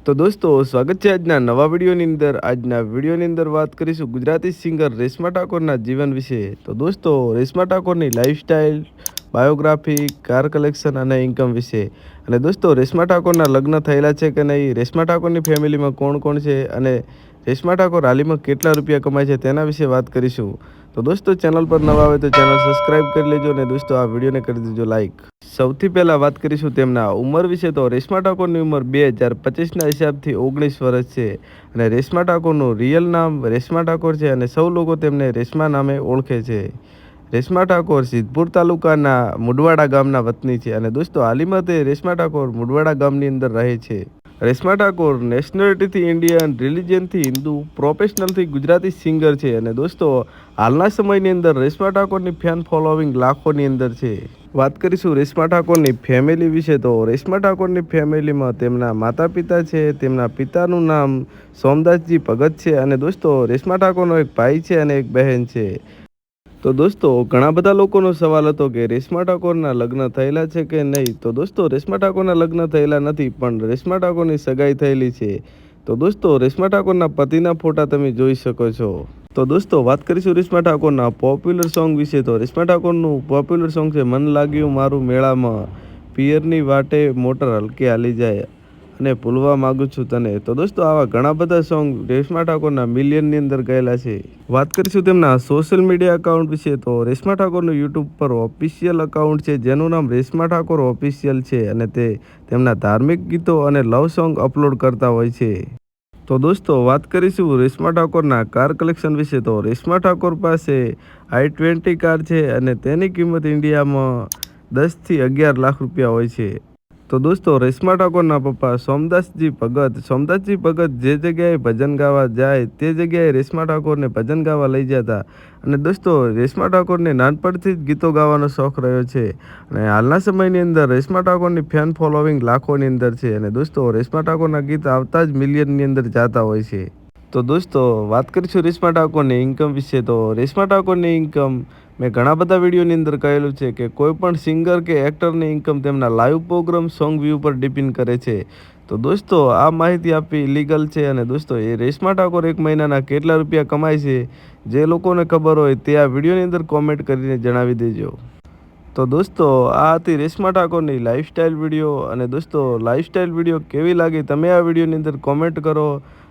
તો દોસ્તો સ્વાગત છે આજના નવા વિડીયોની અંદર. આજના વિડીયોની અંદર વાત કરીશું ગુજરાતી સિંગર રેશમા ઠાકોરના જીવન વિશે. તો દોસ્તો રેશમા ઠાકોરની લાઈફસ્ટાઈલ, બાયોગ્રાફી, કાર કલેક્શન અને ઇન્કમ વિશે. અને દોસ્તો રેશમા ઠાકોરના લગ્ન થયેલા છે કે નહીં, રેશમા ઠાકોરની ફેમિલીમાં કોણ કોણ છે અને રેશમા ઠાકોર હાલમાં કેટલા રૂપિયા કમાય છે તેના વિશે વાત કરીશું. તો દોસ્તો ચેનલ પર નવા આવે તો ચેનલ સબસ્ક્રાઈબ કરી લેજો અને દોસ્તો આ વિડીયોને કરી દેજો લાઈક. સૌથી પહેલાં વાત કરીશું તેમના ઉંમર વિશે. તો રેશમા ઠાકોરની ઉંમર 2025ના હિસાબથી 19 વર્ષ છે અને રેશમા ઠાકોરનું રિયલ નામ રેશમા ઠાકોર છે અને સૌ લોકો તેમને રેશમા નામે ઓળખે છે. રેશમા ઠાકોર સિદ્ધપુર તાલુકાના મુડવાડા ગામના વતની છે અને દોસ્તો હાલમાં તે રેશમા ઠાકોર મુડવાડા ગામની અંદર રહે છે. રેશમા ઠાકોર નેશનાલિટીથી ઇન્ડિયન, રિલિજનથી હિન્દુ, પ્રોફેશનલથી ગુજરાતી સિંગર છે અને દોસ્તો હાલના સમયની અંદર રેશમા ઠાકોરની ફેન ફોલોવિંગ લાખોની અંદર છે. વાત કરીશું રેશમા ઠાકોરની ફેમિલી વિશે. તો રેશમા ઠાકોરની ફેમિલીમાં તેમના માતા પિતા છે. તેમના પિતાનું નામ સોમદાસજી ભગત છે અને દોસ્તો રેશમા ઠાકોરનો એક ભાઈ છે અને એક બહેન છે. તો દોસ્તો ઘણા બધા લોકોનો સવાલ હતો કે રેશમા ઠાકોરના લગ્ન થયેલા છે કે નહીં. તો દોસ્તો રેશમા ઠાકોરના લગ્ન થયેલા નથી, પણ રેશમા ઠાકોરની સગાઈ થયેલી છે. તો દોસ્તો રેશમા ઠાકોરના પતિના ફોટા તમે જોઈ શકો છો. તો દોસ્તો વાત કરીશું રેશમા ઠાકોરના પોપ્યુલર સોંગ વિશે. તો રેશમા ઠાકોરનું પોપ્યુલર સોંગ છે મન લાગ્યું મારું મેળામાં, પિયરની વાટે મોટર હલકે હાલી જાય અને ભૂલવા માગું છું તને. તો દોસ્તો આવા ઘણા બધા સોંગ રેશમા ઠાકોરના મિલિયનની અંદર ગયેલા છે. વાત કરીશું તેમના સોશિયલ મીડિયા અકાઉન્ટ વિશે. તો રેશમા ઠાકોરનું યુટ્યુબ પર ઓફિશિયલ અકાઉન્ટ છે જેનું નામ રેશમા ઠાકોર ઓફિશિયલ છે અને તે તેમના ધાર્મિક ગીતો અને લવ સોંગ અપલોડ કરતા હોય છે. તો દોસ્તો વાત કરીશું રેશમા ઠાકોરના કાર કલેક્શન વિશે. તો રેશમા ઠાકોર પાસે i20 કાર છે અને તેની કિંમત ઇન્ડિયામાં 10 થી 11 લાખ રૂપિયા હોય છે. તો દોસ્તો રેશમા ઠાકોરના પપ્પા સોમદાસજી ભગત જે જગ્યાએ ભજન ગાવા જાય તે જગ્યાએ રેશમા ઠાકોરને ભજન ગાવા લઈ જતા. અને દોસ્તો રેશમા ઠાકોરને નાનપણથી જ ગીતો ગાવાનો શોખ રહ્યો છે અને હાલના સમયની અંદર રેશમા ઠાકોરની ફેન ફોલોવિંગ લાખોની અંદર છે અને દોસ્તો રેશમા ઠાકોરના ગીત આવતા જ મિલિયનની અંદર જતા હોય છે. તો દોસ્તો વાત કરીશું રેશમા ઠાકોરની ઇન્કમ વિશે. તો રેશમા ઠાકોરની ઇન્કમ મેં ઘણા બધા વિડીયોની અંદર કહેલું છે કે કોઈ પણ સિંગર કે એક્ટરની ઇન્કમ તેમના લાઈવ પ્રોગ્રામ સોંગ વ્યૂ પર ડિપેન્ડ કરે છે. તો દોસ્તો આ માહિતી આપવી ઇલીગલ છે અને દોસ્તો એ રેશમા ઠાકોર એક મહિનાના કેટલા રૂપિયા કમાય છે જે લોકોને ખબર હોય તે આ વિડીયોની અંદર કોમેન્ટ કરીને જણાવી દેજો. તો દોસ્તો આ હતી રેશમા ઠાકોરની લાઈફસ્ટાઈલ વિડીયો અને દોસ્તો લાઈફસ્ટાઈલ વિડીયો કેવી લાગી તમે આ વિડીયોની અંદર કોમેન્ટ કરો.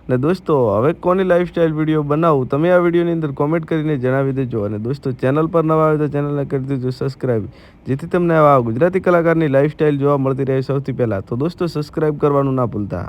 અને દોસ્તો હવે કોની લાઈફસ્ટાઈલ વિડીયો બનાવું તમે આ વિડીયોની અંદર કોમેન્ટ કરીને જણાવી દેજો. અને દોસ્તો ચેનલ પર નવા આવે તો ચેનલને કરી દેજો સબસ્ક્રાઈબ, જેથી તમને આવા ગુજરાતી કલાકારની લાઈફસ્ટાઈલ જોવા મળતી રહે સૌથી પહેલાં. તો દોસ્તો સબસ્ક્રાઈબ કરવાનું ના ભૂલતા.